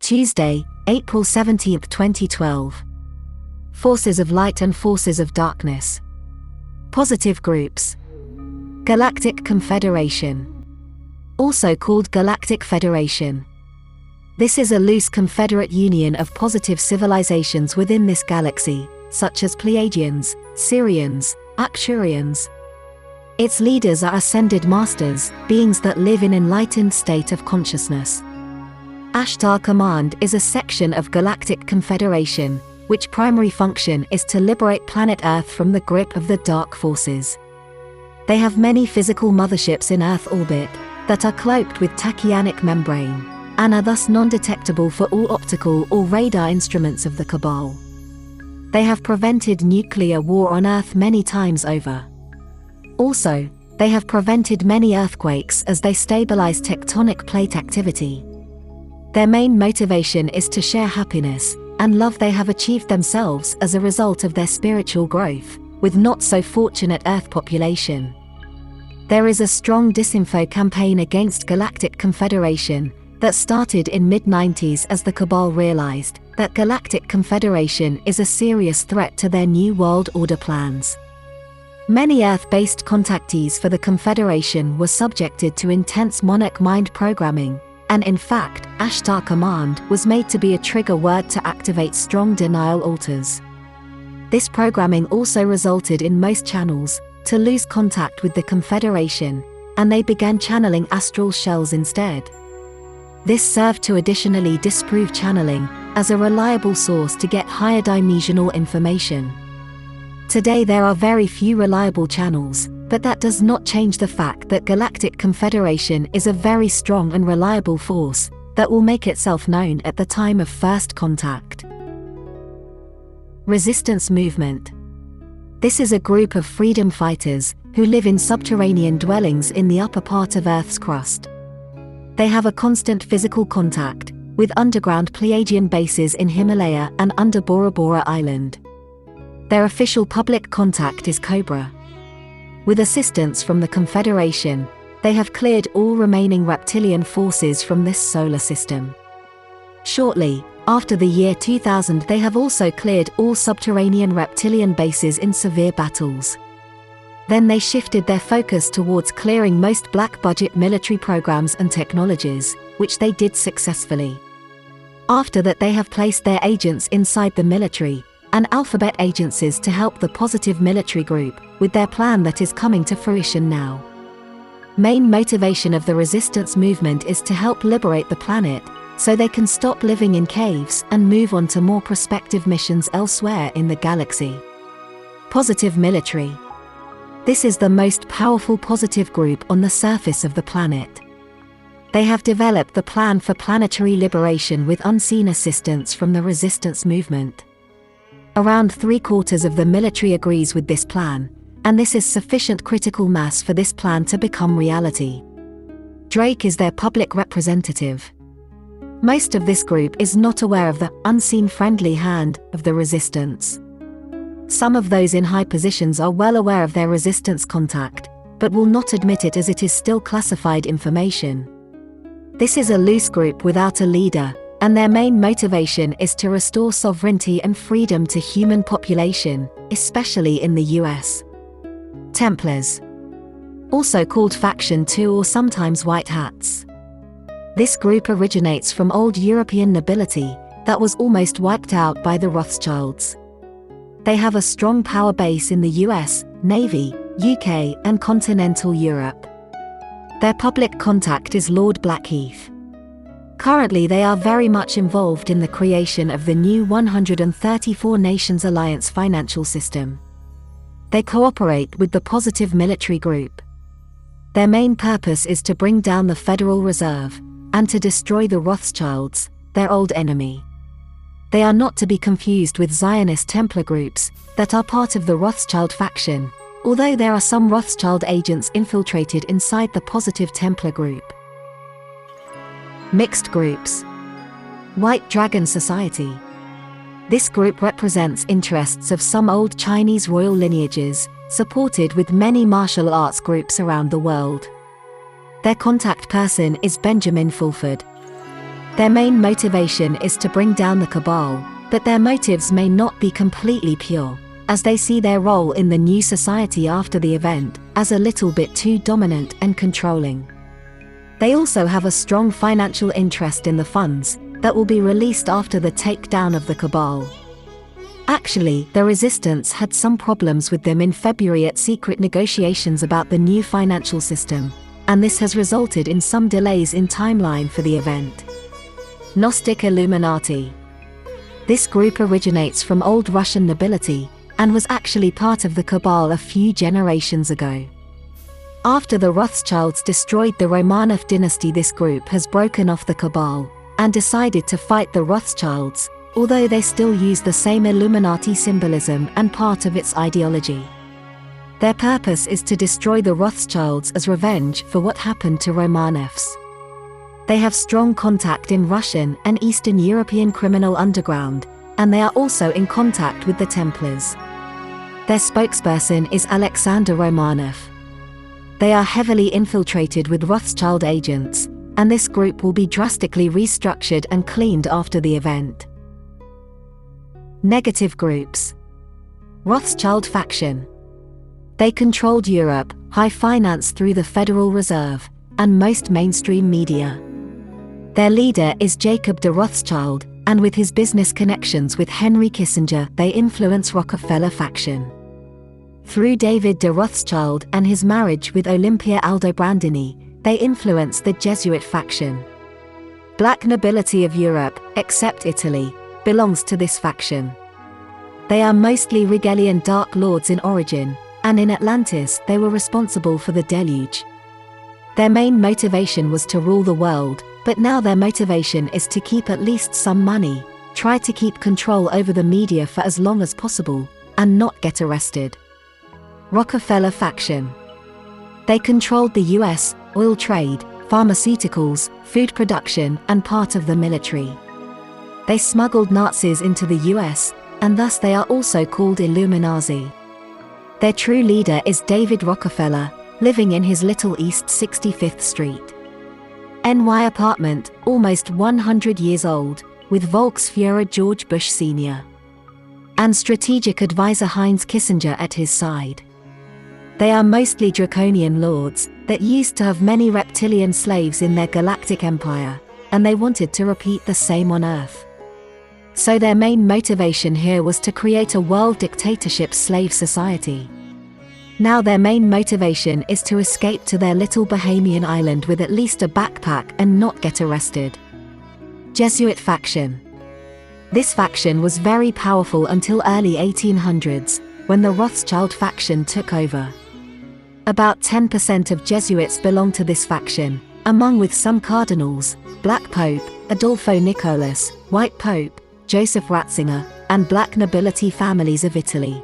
Tuesday, April 17, 2012. Forces of Light and Forces of Darkness. Positive Groups. Galactic Confederation. Also called Galactic Federation. This is a loose confederate union of positive civilizations within this galaxy, such as Pleiadians, Sirians, Arcturians. Its leaders are ascended masters, beings that live in enlightened state of consciousness. Ashtar Command is a section of Galactic Confederation, which primary function is to liberate planet Earth from the grip of the dark forces. They have many physical motherships in Earth orbit that are cloaked with tachyon membrane, and are thus non-detectable for all optical or radar instruments of the Cabal. They have prevented nuclear war on Earth many times over. Also, they have prevented many earthquakes as they stabilize tectonic plate activity. Their main motivation is to share happiness and love they have achieved themselves as a result of their spiritual growth, with not so fortunate Earth population. There is a strong disinfo campaign against Galactic Confederation that started in mid-90s as the Cabal realized that Galactic Confederation is a serious threat to their New World Order plans. Many Earth-based contactees for the Confederation were subjected to intense monarch mind programming, and in fact, Ashtar Command was made to be a trigger word to activate strong denial altars. This programming also resulted in most channels to lose contact with the Confederation, and they began channeling astral shells instead. This served to additionally disprove channeling as a reliable source to get higher dimensional information. Today there are very few reliable channels, but that does not change the fact that Galactic Confederation is a very strong and reliable force that will make itself known at the time of first contact. Resistance Movement. This is a group of freedom fighters who live in subterranean dwellings in the upper part of Earth's crust. They have a constant physical contact with underground Pleiadian bases in Himalaya and under Bora Bora Island. Their official public contact is Cobra. With assistance from the Confederation, they have cleared all remaining reptilian forces from this solar system. Shortly after the year 2000, they have also cleared all subterranean reptilian bases in severe battles. Then they shifted their focus towards clearing most black-budget military programs and technologies, which they did successfully. After that, they have placed their agents inside the military and alphabet agencies to help the positive military group with their plan that is coming to fruition now. Main motivation of the resistance movement is to help liberate the planet so they can stop living in caves and move on to more prospective missions elsewhere in the galaxy. Positive Military. This is the most powerful positive group on the surface of the planet. They have developed the plan for planetary liberation with unseen assistance from the resistance movement. Around 3/4 of the military agrees with this plan, and this is sufficient critical mass for this plan to become reality. Drake is their public representative. Most of this group is not aware of the unseen friendly hand of the resistance. Some of those in high positions are well aware of their resistance contact, but will not admit it as it is still classified information. This is a loose group without a leader, and their main motivation is to restore sovereignty and freedom to human population, especially in the US. Templars. Also called Faction 2 or sometimes White Hats. This group originates from old European nobility that was almost wiped out by the Rothschilds. They have a strong power base in the US, Navy, UK, and continental Europe. Their public contact is Lord Blackheath. Currently they are very much involved in the creation of the new 134 Nations Alliance financial system. They cooperate with the Positive Military Group. Their main purpose is to bring down the Federal Reserve, and to destroy the Rothschilds, their old enemy. They are not to be confused with Zionist Templar groups that are part of the Rothschild faction, although there are some Rothschild agents infiltrated inside the Positive Templar group. Mixed Groups. White Dragon Society. This group represents interests of some old Chinese royal lineages, supported with many martial arts groups around the world. Their contact person is Benjamin Fulford. Their main motivation is to bring down the cabal, but their motives may not be completely pure, as they see their role in the new society after the event as a little bit too dominant and controlling. They also have a strong financial interest in the funds that will be released after the takedown of the cabal. Actually, the resistance had some problems with them in February at secret negotiations about the new financial system, and this has resulted in some delays in timeline for the event. Gnostic Illuminati. This group originates from old Russian nobility, and was actually part of the cabal a few generations ago. After the Rothschilds destroyed the Romanov dynasty, this group has broken off the cabal, and decided to fight the Rothschilds, although they still use the same Illuminati symbolism and part of its ideology. Their purpose is to destroy the Rothschilds as revenge for what happened to Romanovs. They have strong contact in Russian and Eastern European criminal underground, and they are also in contact with the Templars. Their spokesperson is Alexander Romanov. They are heavily infiltrated with Rothschild agents, and this group will be drastically restructured and cleaned after the event. Negative groups. Rothschild faction. They controlled Europe, high finance through the Federal Reserve, and most mainstream media. Their leader is Jacob de Rothschild, and with his business connections with Henry Kissinger, they influence Rockefeller faction. Through David de Rothschild and his marriage with Olympia Aldobrandini, they influence the Jesuit faction. Black nobility of Europe, except Italy, belongs to this faction. They are mostly Rigelian Dark Lords in origin, and in Atlantis they were responsible for the deluge. Their main motivation was to rule the world, but now their motivation is to keep at least some money, try to keep control over the media for as long as possible, and not get arrested. Rockefeller faction. They controlled the US, oil trade, pharmaceuticals, food production, and part of the military. They smuggled Nazis into the US, and thus they are also called Illuminati. Their true leader is David Rockefeller, living in his Little East 65th Street NY apartment, almost 100 years old, with Volksführer George Bush Sr. and strategic advisor Heinz Kissinger at his side. They are mostly draconian lords that used to have many reptilian slaves in their galactic empire, and they wanted to repeat the same on Earth. So their main motivation here was to create a world dictatorship slave society. Now their main motivation is to escape to their little Bahamian island with at least a backpack and not get arrested. Jesuit faction. This faction was very powerful until early 1800s, when the Rothschild faction took over. About 10% of Jesuits belong to this faction, among with some cardinals, Black Pope, Adolfo Nicolas, White Pope, Joseph Ratzinger, and black nobility families of Italy.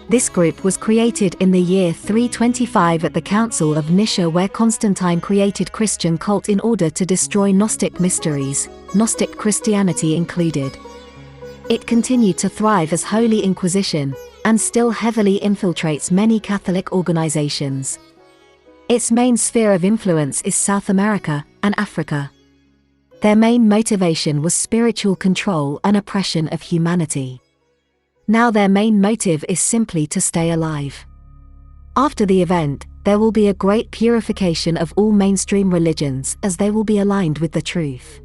This group was created in the year 325 at the Council of Nicaea, where Constantine created Christian cult in order to destroy Gnostic mysteries, Gnostic Christianity included. It continued to thrive as Holy Inquisition, and still heavily infiltrates many Catholic organizations. Its main sphere of influence is South America and Africa. Their main motivation was spiritual control and oppression of humanity. Now their main motive is simply to stay alive. After the event, there will be a great purification of all mainstream religions as they will be aligned with the truth.